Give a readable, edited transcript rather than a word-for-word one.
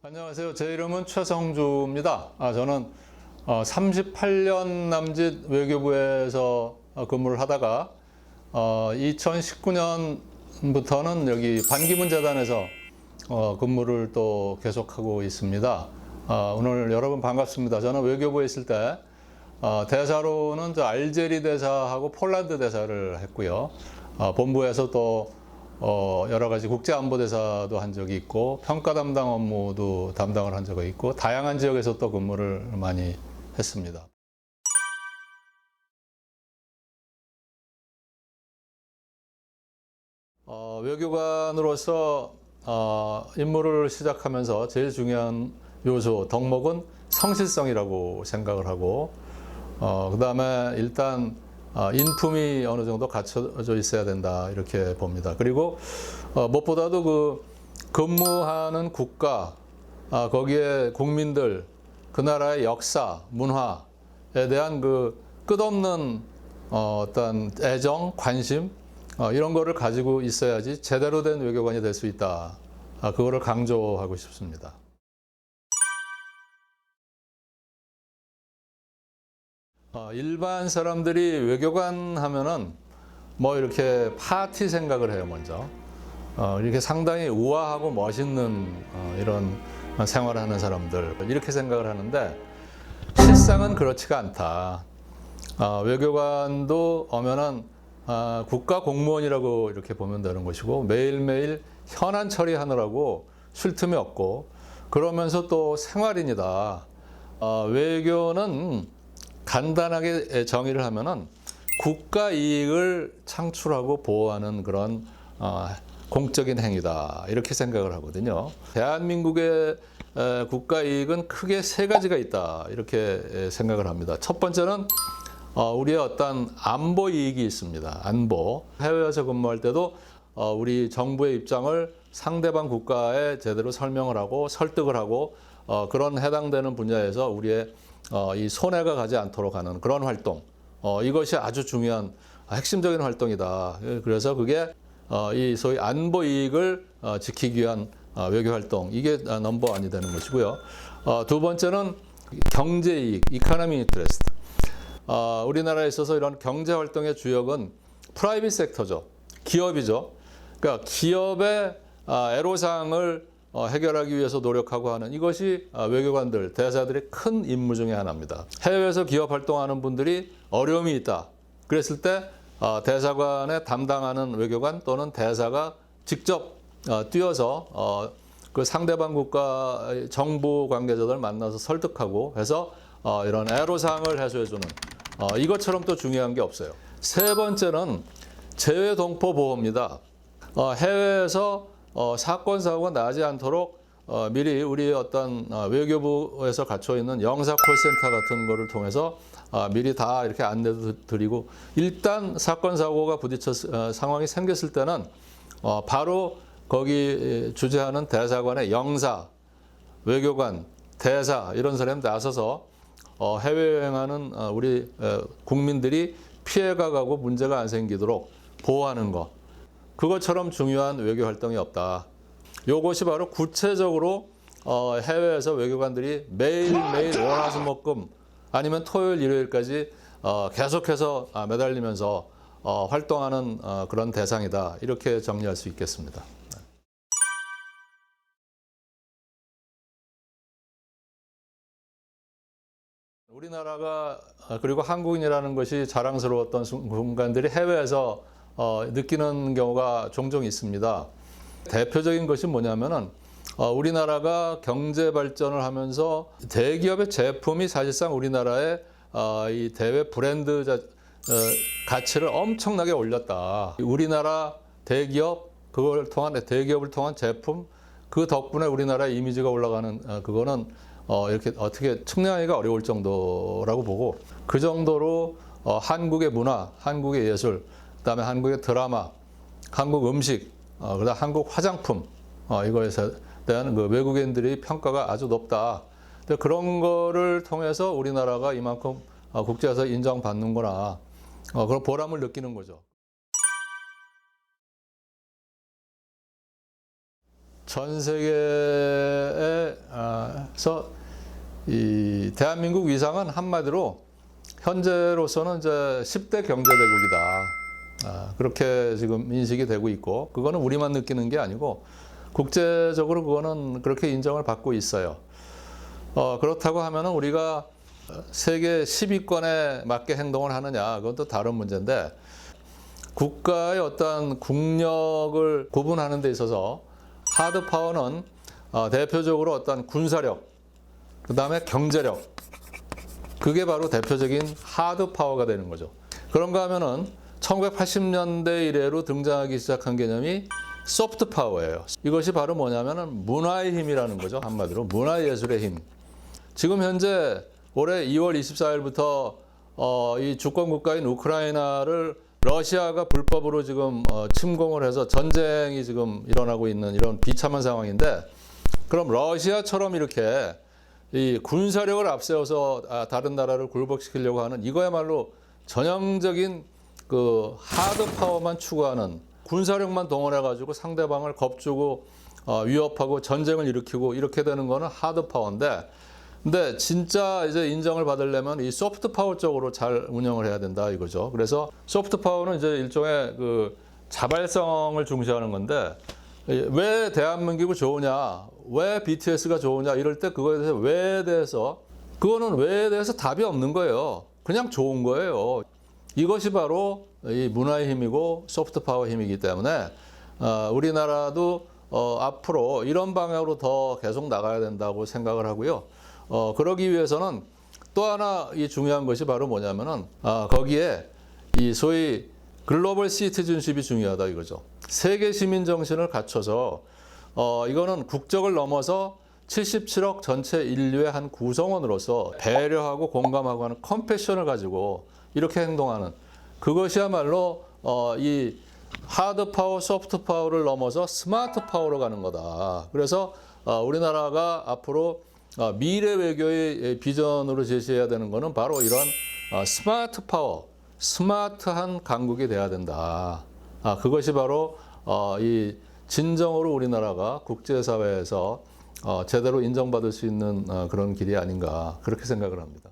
안녕하세요. 제 이름은 최성주입니다. 저는 38년 남짓 외교부에서 근무를 하다가 2019년부터는 여기 반기문 재단에서 근무를 또 계속하고 있습니다. 오늘 여러분 반갑습니다. 저는 외교부에 있을 때 대사로는 알제리 대사하고 폴란드 대사를 했고요. 본부에서 또 여러 가지 국제안보대사도 한 적이 있고 평가 담당 업무도 담당을 한 적이 있고 다양한 지역에서 또 근무를 많이 했습니다. 외교관으로서 임무를 시작하면서 제일 중요한 요소, 덕목은 성실성이라고 생각을 하고 그 다음에 일단 인품이 어느 정도 갖춰져 있어야 된다 이렇게 봅니다. 그리고 무엇보다도 그 근무하는 국가, 거기에 국민들, 그 나라의 역사, 문화에 대한 그 끝없는 어떤 애정, 관심 이런 거를 가지고 있어야지 제대로 된 외교관이 될 수 있다. 그거를 강조하고 싶습니다. 일반 사람들이 외교관 하면은 뭐 이렇게 파티 생각을 해요, 먼저. 이렇게 상당히 우아하고 멋있는 이런 생활을 하는 사람들, 이렇게 생각을 하는데 실상은 그렇지가 않다. 외교관도 오면은 국가 공무원이라고 이렇게 보면 되는 것이고 매일매일 현안 처리하느라고 쉴 틈이 없고 그러면서 또 생활인이다. 외교는 간단하게 정의를 하면은 국가 이익을 창출하고 보호하는 그런 공적인 행위다 이렇게 생각을 하거든요. 대한민국의 국가 이익은 크게 세 가지가 있다 이렇게 생각을 합니다. 첫 번째는 우리의 어떤 안보 이익이 있습니다. 안보. 해외에서 근무할 때도 우리 정부의 입장을 상대방 국가에 제대로 설명을 하고 설득을 하고 그런 해당되는 분야에서 우리의 이 손해가 가지 않도록 하는 그런 활동, 이것이 아주 중요한 핵심적인 활동이다. 그래서 그게 이 소위 안보 이익을 지키기 위한 외교 활동, 이게 넘버원이 되는 것이고요. 두 번째는 경제 이익, 이코노미 인터레스트. 우리나라에 있어서 이런 경제 활동의 주역은 프라이빗 섹터죠. 기업이죠. 그러니까 기업의 애로사항을 해결하기 위해서 노력하고 하는 이것이 외교관들, 대사들의 큰 임무 중에 하나입니다. 해외에서 기업 활동하는 분들이 어려움이 있다. 그랬을 때 대사관에 담당하는 외교관 또는 대사가 직접 뛰어서 그 상대방 국가 정부 관계자들 만나서 설득하고 해서 이런 애로사항을 해소해주는 이것처럼 또 중요한 게 없어요. 세 번째는 재외동포 보호입니다. 해외에서 사건 사고가 나지 않도록 미리 우리 어떤 외교부에서 갖춰 있는 영사 콜센터 같은 거를 통해서 미리 다 이렇게 안내도 드리고 일단 사건 사고가 부딪혀 상황이 생겼을 때는 바로 거기 주재하는 대사관의 영사, 외교관, 대사 이런 사람이 나서서 해외여행하는 우리 국민들이 피해가 가고 문제가 안 생기도록 보호하는 것. 그것처럼 중요한 외교 활동이 없다. 이것이 바로 구체적으로 해외에서 외교관들이 매일매일 월화수목금 아니면 토요일 일요일까지 계속해서 매달리면서 활동하는 그런 대상이다. 이렇게 정리할 수 있겠습니다. 우리나라가 그리고 한국인이라는 것이 자랑스러웠던 순간들이 해외에서 느끼는 경우가 종종 있습니다. 대표적인 것이 뭐냐면은 우리나라가 경제 발전을 하면서 대기업의 제품이 사실상 우리나라의 이 대외 브랜드 가치를 엄청나게 올렸다. 우리나라 대기업 대기업을 통한 제품 그 덕분에 우리나라의 이미지가 올라가는 그거는 이렇게 어떻게 측량하기가 어려울 정도라고 보고 그 정도로 한국의 문화, 한국의 예술, 그다음에 한국의 드라마, 한국 음식, 그다음 한국 화장품 이거에 대한 그 외국인들의 평가가 아주 높다. 그런 거를 통해서 우리나라가 이만큼 국제에서 인정받는구나. 그런 보람을 느끼는 거죠. 전 세계에서 이 대한민국 위상은 한마디로 현재로서는 이제 10대 경제대국이다. 그렇게 지금 인식이 되고 있고, 그거는 우리만 느끼는 게 아니고 국제적으로 그거는 그렇게 인정을 받고 있어요. 그렇다고 하면은 우리가 세계 10위권에 맞게 행동을 하느냐, 그건 또 다른 문제인데, 국가의 어떤 국력을 구분하는 데 있어서 하드 파워는 대표적으로 어떤 군사력, 그 다음에 경제력, 그게 바로 대표적인 하드 파워가 되는 거죠. 그런가 하면은 1980년대 이래로 등장하기 시작한 개념이 소프트 파워예요. 이것이 바로 뭐냐면은 문화의 힘이라는 거죠. 한마디로 문화예술의 힘. 지금 현재 올해 2월 24일부터 이 주권 국가인 우크라이나를 러시아가 불법으로 지금 침공을 해서 전쟁이 지금 일어나고 있는 이런 비참한 상황인데, 그럼 러시아처럼 이렇게 이 군사력을 앞세워서 다른 나라를 굴복시키려고 하는, 이거야말로 전형적인 그 하드 파워만 추구하는, 군사력만 동원해 가지고 상대방을 겁주고 위협하고 전쟁을 일으키고 이렇게 되는 거는 하드 파워인데, 근데 진짜 이제 인정을 받으려면 이 소프트 파워 쪽으로 잘 운영을 해야 된다 이거죠. 그래서 소프트 파워는 이제 일종의 그 자발성을 중시하는 건데, 왜 대한민국이 좋으냐, 왜 BTS가 좋으냐 이럴 때 그거에 대해서 왜에 대해서, 그거는 왜에 대해서 답이 없는 거예요. 그냥 좋은 거예요. 이것이 바로 이 문화의 힘이고 소프트 파워의 힘이기 때문에 우리나라도 앞으로 이런 방향으로 더 계속 나가야 된다고 생각을 하고요. 그러기 위해서는 또 하나 이 중요한 것이 바로 뭐냐면은 거기에 이 소위 글로벌 시티즌십이 중요하다 이거죠. 세계 시민 정신을 갖춰서 이거는 국적을 넘어서 77억 전체 인류의 한 구성원으로서 배려하고 공감하고 하는 컴패션을 가지고 이렇게 행동하는, 그것이야말로 이 하드 파워, 소프트 파워를 넘어서 스마트 파워로 가는 거다. 그래서 우리나라가 앞으로 미래 외교의 비전으로 제시해야 되는 것은 바로 이런 스마트 파워, 스마트한 강국이 돼야 된다. 그것이 바로 이 진정으로 우리나라가 국제사회에서 제대로 인정받을 수 있는 그런 길이 아닌가, 그렇게 생각을 합니다.